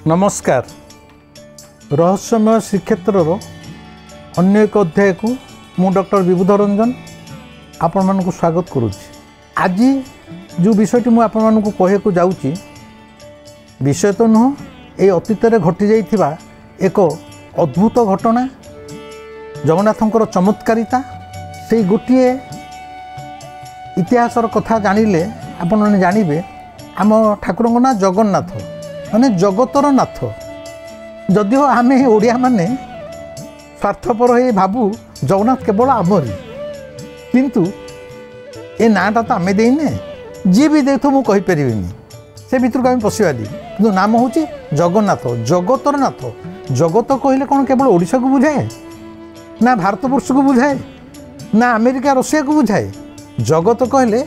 नमस्कार। रहस्यमय श्रीक्षेत्र अन्य एक अध्याय को मु डॉक्टर विबुध रंजन आपण मानक स्वागत करुच्ची। आज जो विषयटी मु आपण मानक कहे को जाऊँगी विषय तो नुह ये अतीत घटी जाइथिबा एक अद्भुत घटना जगन्नाथंकर चमत्कारिता से गोटे इतिहासर कथा जानिले आपण माने जानिबे आम ठाकुर ना जगन्नाथ माने जगतर नाथ। जदिओ आमे ओडिया माने स्वार्थपर हो भाबू जगन्नाथ केवल आमरी किंतु ए नाटा तो आमे देने जी भी देखो मु कहि परिबिनी से भितर को आम पशिबादी किंतु नाम हूँ जगन्नाथ जगतर नाथ। जगत कहले कौन केवल ओडिशा को बुझाए ना भारतवर्ष को बुझाए ना अमेरिका रशिया को बुझाए। जगत कहले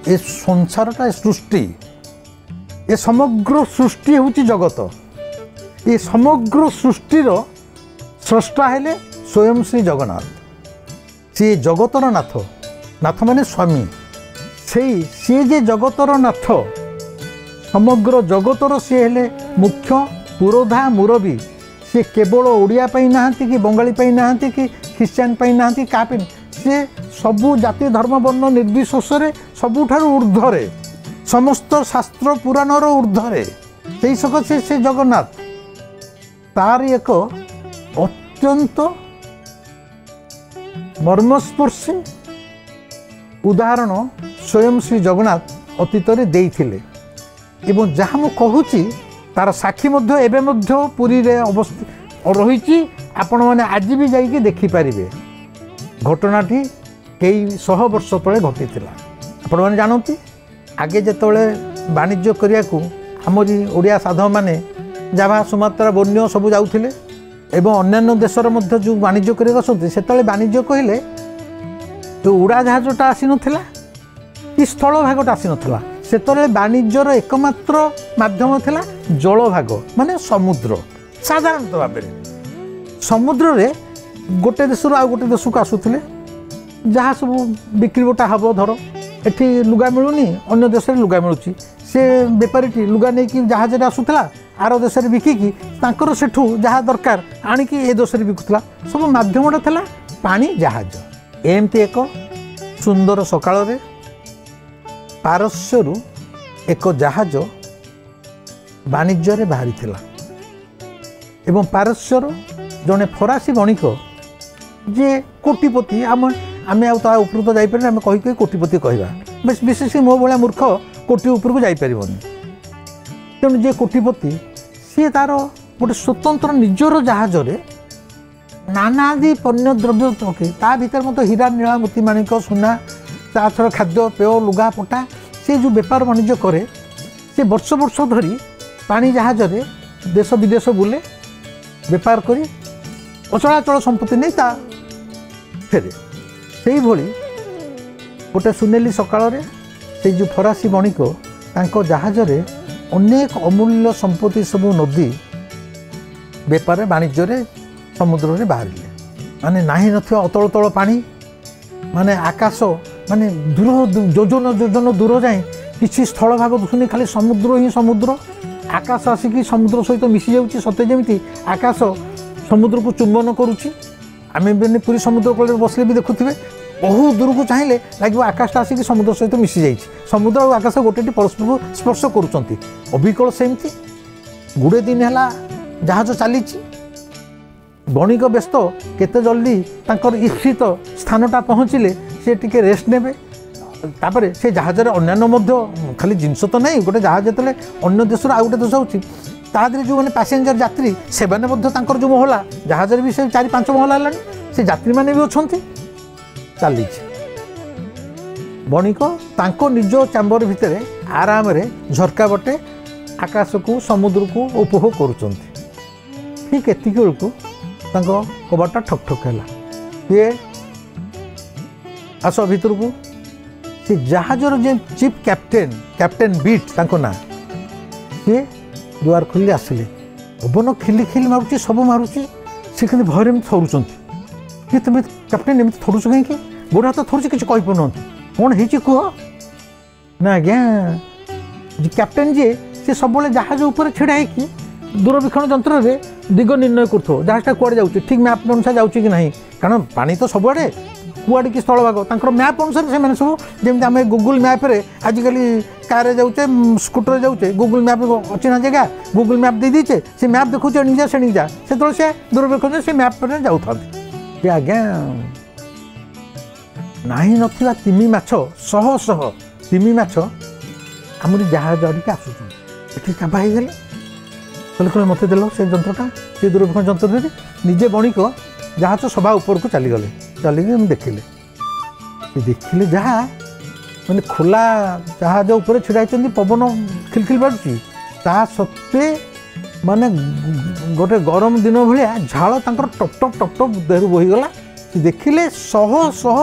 ए संसारटा सृष्टि ए समग्र सृष्टि हूँ जगत। ये समग्र सृष्टिर स्रष्टा हेले स्वयं श्री जगन्नाथ। सी जगतर नाथ नाथ माने स्वामी सी जे जगतर नाथ समग्र जगतर सी हेले मुख्य पुरोधा मुरबी। सी केवल ओडिया पाई नाहांती कि बंगाली पाई नाहांती कि ख्रीस्टियान पाई नाहांती का पे सी सबु जाति धर्म वर्ण निर्विशेषरे सबुठार ऊर्ध्वरे समस्त शास्त्र पुराणर ऊर्ध्वरे से सकाशे से जगन्नाथ तार एक अत्यंत मर्मस्पर्शी उदाहरण स्वयं श्री जगन्नाथ अतीत देइथिले एवं जहाँ मु कहूची तार साक्षी मध्य एबे मध्य पुरी रे अवस्थित रही आपण माने आज भी जाइए देखिपारे। घटनाटी कई शह वर्ष तले घटी आपण मैंने जानती आगे जिते वाणिज्य करने को आमरी ओडिया साधव मैंने जाभा सुमात्रा बोर्नियो सब जाऊे एवं अन्य देशर मध्य जो वाणिज्य करते से वाणिज्य कहले जो उड़ा जहाजटा आसी नाला कि स्थल भागटा आसी नाला से वाणिज्यर एकमात्र माध्यम थिला जल भाग माने समुद्र। साधारणतः भाव में समुद्र रे गोटे देश आउ गोटे देश को आसुले जहाँ सब बिक्री बटा हम धर एठी लुगा मिलूनी अन्य देश में लुगा मिलूची से बेपारी लुगा नहीं कि जहाज आसूला आर देश में बिकिकी तांकर सेठू जहाँ दरकार आणिकी ए देश में बिकुला सब मध्यमटा था पानी जहाज। एमती एक सुंदर सकाल पारस्यरू एक जहाज वाणिज्य बाहरी थिला एवं पारस्यर जड़े फरासी बणिक जे कोटिपति आम ऊपर तो जापर आम कही कोटिपति कहवा विशेष मो भाया मूर्ख कोटी ऊपर को जापर तेणु जे कोटिपति सी तार गोटे स्वतंत्र निजर जहाज नानादि पण्य द्रव्य रखे ता भीतर मत हीरा नीला मोती माणिक सुना ता छड़ा खाद्य पेय लुगा पटा से जो बेपार वाणिज्य करे से वर्ष वर्ष धरी पानी जहाज देश विदेश बुले बेपार करी अचलाचल संपत्ति नहीं ता फेरे से भली गोटे सुनेली सकाल से जो फरासी बणिक तांको जहाज अनेक अमूल्य संपत्ति सब नदी बेपार वाणिज्य समुद्र रे बाहर माने नाही नथिया अतल तल पानी माने आकाश माने दूर योजन योजन दूर जाए किसी स्थल भाग दुसुनी खाली समुद्र ही समुद्र आकाश आसिकी समुद्र सहित मिसी जाउची सते जेमिति आकाश समुद्र को चुंबन करुच्ची। आम भी पूरी समुद्र कूल बसले भी देखुवे बहुत दूर को चाहिए लगे आकाशटा आसिक समुद्र सहित मिसी जाइए समुद्र और आकाश गोटे परस्पर को स्पर्श करुँच अविकल सेमती गुड़े दिन है जहाज चली बणिक व्यस्त केते जल्दी तांकर इच्छित स्थानटा पहुँचले सी टिके रेस्ट नेबे तापर से जहाज अन्य खाली जिनस तो नहीं गोटे जहाज जो अन्य देश आउ गोटे देश होती तादे जो मैंने पैसेंजर यात्री से जो महला जहाज भी से 4-5 महला है से यात्री मैंने भी अच्छा चली बणिक तांको निज चैम्बर भितर आराम रे झरका बटे आकाश को समुद्र को उपभोग करुँच। ठीक एति बेलू कबाटा ठक ठक है ये आस भितर को से जहाजर जे चीफ कैप्टेन बीट तांको ना सी दुआर खोली आसिले पवन खिली खिली मारुची सब मारुची सी कहते भयर एमती थरुंट कि तुम कैप्टेन एमती थरुच कहीं गोड़ हाथ थरुच किसी कहीपर कौन है कह ना आज्ञा कैप्टेन जी से सब जहाज उपर छिड़ा है दूरवीक्षण जंत्र रे दिग निर्णय करथो जहाजटा कुआडे जाउची ठीक मैप अनुसार जाउची कि नहीं कारण पानी तो सबुआडे कुआडे कि स्थल भाग तांकर मैप अनुसार से माने सब जेमति आमे गूगल मैप रे आजिकली कार जाउचे स्कूटर जाउचे गूगल मैप अचिना जगह गूगल मैप दे दीचे से मैप देखुचे निजा से तो से दूरवीक्षण से मैप पर जाउथांती जे आज्ञा नाही नथिबा तिमी माछ शह शह तिमी माछ आमरी जहाज अडिके आसुछन एठी काबा हे गेले कल कल मत देल से जंत्रटा से दूरवीक्षण जंत्र दे निजे बणिक जहाज सभा ऊपर को चली गले चलिए देखिले जहा मैंने खोला जहाज ऊपर छिड़ा पवन खिलखिल बाजुची ता सत्वे माने गोटे गरम दिन भाया झाड़ तक टप टप टप टप देहरु बहीगला देखिले शह शह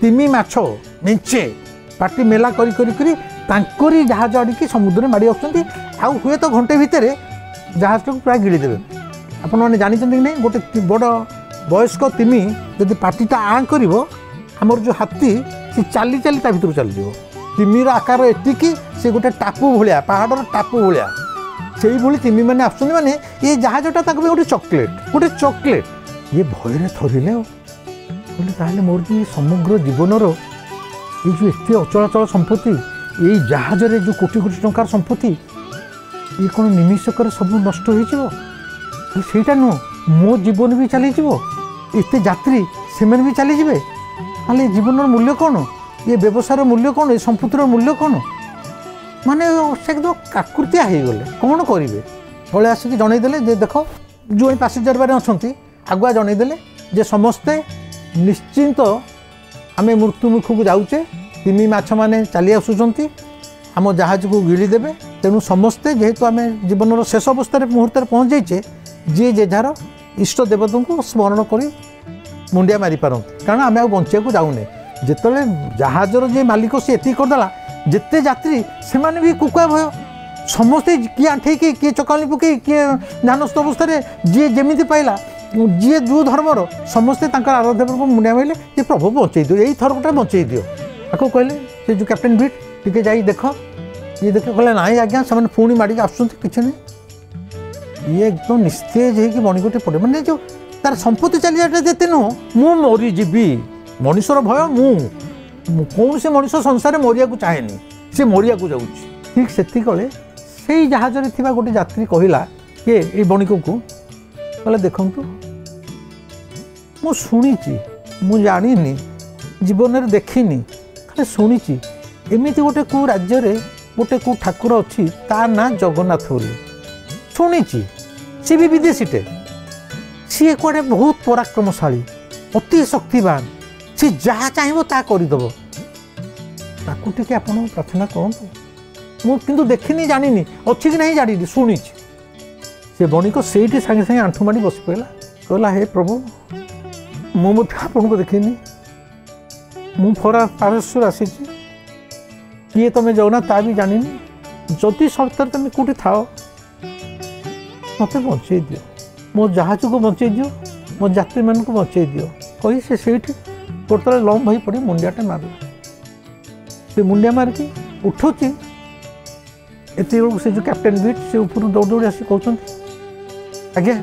तिमी माछ मेचे पाटी मेला करी करी करी तांकरी जहाज अड़िकी समुद्र माड़ी आसुँच आ हुए तो घंटे भितर जहाज को प्राय गिड़ीदेवे आपण मैंने जानी कि नहीं गोटे बड़ वयस्क तिमी जदि पार्टीटा आँ कर आमर जो हाथी सी चाली चाली ता भर चलीज तिमीर आकार एतिकी से गोटे टापू भाया पहाड़र टापू भाया से ही तिमी मैंने आसुँच माने ये जहाजटा गोटे चॉकलेट ये भय थरिले बोले ताहले मोर जो समग्र जीवनर ये जो एत अचलाचल संपत्ति ये जहाज रे जो कोटी कोटी टंकार संपत्ति ये कौन निमिषक सब नष्ट होटा नुह मो जीवन भी चली एत यात्री से भी चली जाए ताले जीवन मूल्य कौन ये व्यवसाय मूल्य कौन ये संपत्तिर मूल्य कौन माने से एकदम काकुतिया हो गले कौन करेंगे पलि आसिक जनईदे जे देख जो पैसेंजर बारे अच्छा आगुआ जनईदे जे समस्ते निश्चिंत आम मृत्युमुख को जाऊे तिमी माछ मैंने चली आसुँच आम जहाज को गिड़ीदेवे तेणु समस्ते जेहेतु आम जीवन शेष अवस्था मुहूर्त पहुँच जाइए जी जेझार इष्ट देवता को स्मरण कर मुंडिया मारी पारती कारण आम बचा को जाऊने जिते जहाजर जे मालिक सी एति करदेला जिते यात्री से भी कुकुआ भय समस्ते किए आठे किए चकाली पकई किए ध्यानस्थ अवस्था जी जमी पाइला जी जो धर्मर समस्ते आराध्य को मुंडिया मारे ये प्रभु बचे दियो यही थरकटा बचे दियो आपको कहले से जो कैप्टेन बीट टिके जाई देख ये देख कहले ना आज्ञा से पुणी माड़ी आसुँच कि नहीं ये एकदम निस्तेज हो बणिकटे पड़े मैंने जो तार संपत्ति चली जाए देते नुह मु मरीजी मनुष्यर भय मु कौन से मनुष्य संसार मरिया को चाहेनी से मरिया को जाऊँ ठीक से कले जहाज में गोटे यात्री कहला किए ये बणिक को कहले देखु मु शुणी मु जानी जीवन में देखनी खाली शुणी एमती गोटे कौ राज्य में गोटे कौ ठाकुर अच्छी तार ना जगन्नाथ बोली शुणी सी भी विदेशीटे सी कौटे बहुत पराक्रमशाली अति शक्तिवान सी जहाँ चाहब ता करदेव ताकू टे आप प्रार्थना करूँ मुझे देखनी जानी अच्छी कि नहीं जानी शुणी से बणिक से सागे सागे आंठू माड़ी बस पड़ा कहला हे प्रभु मुझे आपन को देखनी मु फरा पारस्वर आसी किए तुम जाऊना ता भी जानी जदि सप्ताह तुम कौटी थाओ मत बचे दियो मो जहाज को बचे दियो मो यात्री मान को बचे दियो कही से गोटे लम भाई पड़ी मुंडियाटे मारला से मुंडिया मारिकी उठुची एत से जो कैप्टेन बीट से ऊपर दौड़ दौड़ी आस कहते आज्ञा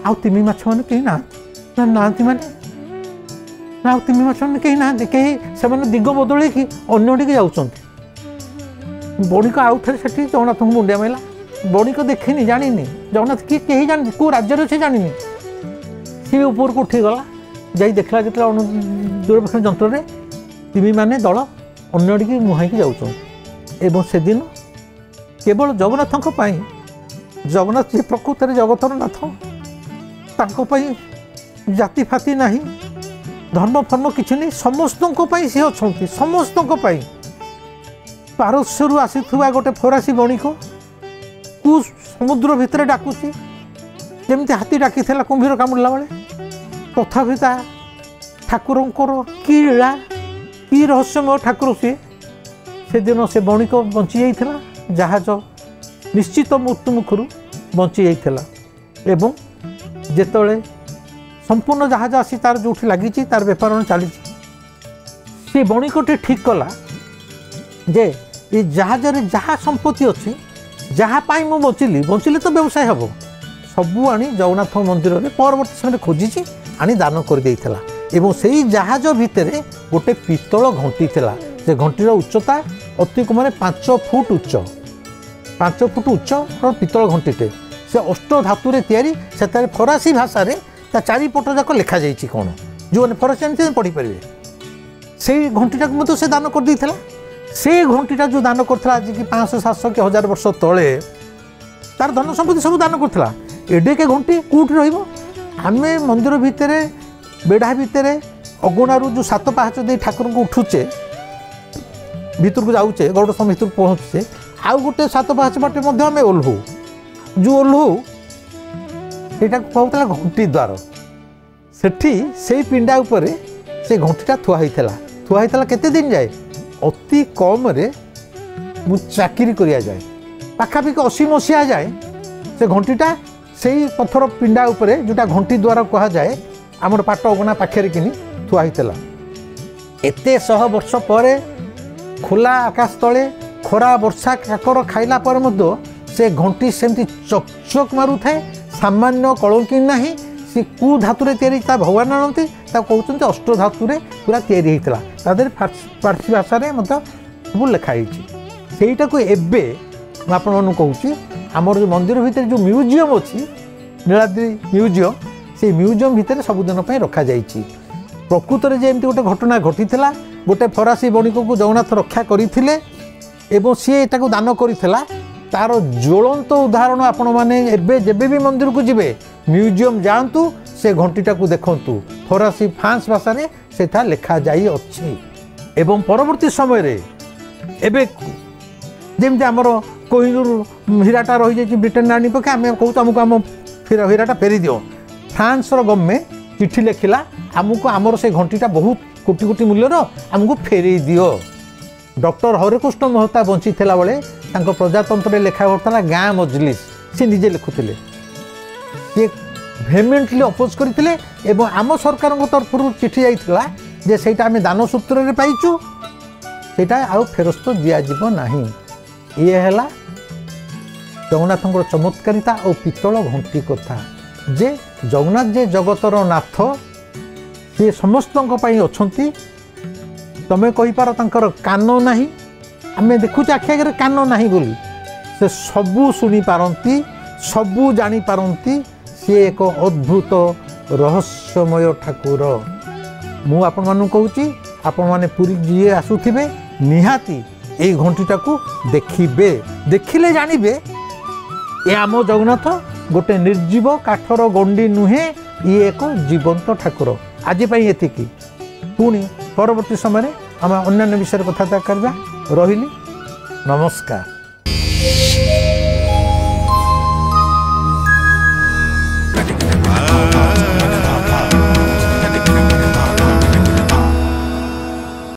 आउ तिमी माछ मैंने कहीं ना माने ना तिमी माछ मैंने कहीं ना कहीं से दिग बदल कि अन्य जाऊँ बणिक आउ थे से जगन्नाथ को मुंडिया मारा बणिक देखनी जानी जगन्नाथ किए कहीं जानी कौ राज्य से जानी सी ऊपर को उठीगला जा देखला जो दूरवीक्षण जंत्र में तिमी माने दल अन्य मुहाई जाऊँ से दिन केवल जगन्नाथ जगन्नाथ जी प्रकृत जगतर नाथ तांकों जाति फाति नहीं धर्म फर्म किसी नहीं समस्त सी अच्छा समस्त पारस्यरू आसीथुआ गोटे फरासी बणिक कु समुद्र भितर डाकुची जमती हाथी डाकी कुंभीर कामुड़ला बेले तथापि ठाकुरंकर कि लीला कि रहस्यमय ठाकुर से दिन से बणिक बंची जाइथिला जहाज निश्चित मृत्यु मुखर बंची जाइथिला एवं जेतले संपूर्ण जहाज आसी तार जो लगी तार बेपार चली से बणिकटे ठीक कला जे ये जहाज रे जहाँ संपत्ति अच्छी जहाँ पाई मु बचिली बचिले तो व्यवसाय हम सबू आनी जगन्नाथ मंदिर में परवर्त समय खोजी आनी दान कर देइथिला एवं से जहाज भितर गोटे पितल घंटी थिला से घंटीर उच्चता अति कम 5 फुट उच्च 5 फुट उच्च पितल घंटीटे से अष्ट धातु तैयारी से फरासी भाषा ता चारिपट जाक लिखा जाइए कौन जो फरासी जानते पढ़ी पारे से घंटीटा को से दान कर देइथिला से घंटीटा जो दान करता आज कि 500 700 कि 1000 वर्ष तले तार धन संपत्ति सब दान करता एडे के घंटी कौटी रमें मंदिर भितर बेढ़ा भितर अगुणारू जो 7 पाहाच दे ठाकुर को उठुचे भीतर को जाऊे गौड़ सम भर पहुँचे आउ गोटे 7 पाहाच बाटे आम ओह्लू जो ओह्लू यहाँ कहता घंटी द्वार से पिंडा उपर से घंटीटा थुआईला केते दिन जाए अति कम रे मु चाकरी करिया जाए पाखापाखि 80 मसीहा जाए से घंटीटा से पथर पिंडा उपरे जोटा घंटी द्वारा कहा जाए आमर पाट अगना पाखे किनी थुआईला एते 100 वर्ष पर खोला आकाश तले खरा वर्षा काकर खाइला पर मध्य से घंटी सेमती चकचक मारू थाए सामान्य कलंकी नाही सी कु धातुरे तैयारी ता भगवान आनती कहते अष्ट धातुरे पूरा तैयारी होता तादेर फारसी भाषा में सब लिखाई सेटा को एबे आपण कहूँ आमर जो मंदिर भितर जो म्यूजियम अच्छी नीलाद्री म्यूजियम से म्यूजियम भितर सबुदिन रखा जाइए प्रकृत में जमी गोटे घटना घटी गोटे फरासी बणिक को जगन्नाथ रक्षा करते एवं सी एटा दान करा तार ज्वलंत उदाहरण आपण मैंने जब भी मंदिर को जिबे म्यूजियम जातु से घंटीटा को देखु फरासी फ्रांस भाषा से लिखा जाई अच्छी एवं परवर्ती समय रे एबे जमी आमर कोहिनूर हीराटा रही जाइए ब्रिटेन आनी पके आम कहूँ आमको आम हीराटा फेरी दियो फ्रांस गवर्नमेंट चिठी लिखिला आमको आमर से घंटीटा बहुत कोटी कोटी मूल्यर आमको फेरी दियो डॉक्टर हरिकृष्ण महता बंची थिला बेले तांको प्रजातंत्र लिखा होता गाँ मजलिस से निजे लिखुले सी भेहेमेंटली अपोज करते एवं आम सरकार तरफ चिठी जाइथिला जे सेटा आम दान सूत्र में पाइचु सेटा आउ फेरस्त दिज्व ना ये है जगन्नाथ चमत्कारिता और पितल घंटी कथा जे जगन्नाथ जे जगतर नाथ सी समस्त अच्छा तमें कहीपार तांकर कान नाही आम देखुचे आखि आगे कान नाही बोली से सबू शुणी पारती सबू जानी पारती सी एक अद्भुत रहस्यमय ठाकुर मु आपण मानू कहूँ आपण मैंने पुरी जी आसुथिबे निहाती ये घंटीटा को देखिबे देखिले जानिबे ये आम जगन्नाथ गोटे निर्जीव काठर गंडी नुहे ये एक जीवंत ठाकुर आज एतिकी पुणी परवर्ती समय आम अन्य विषय कथा करवा रही नमस्कार।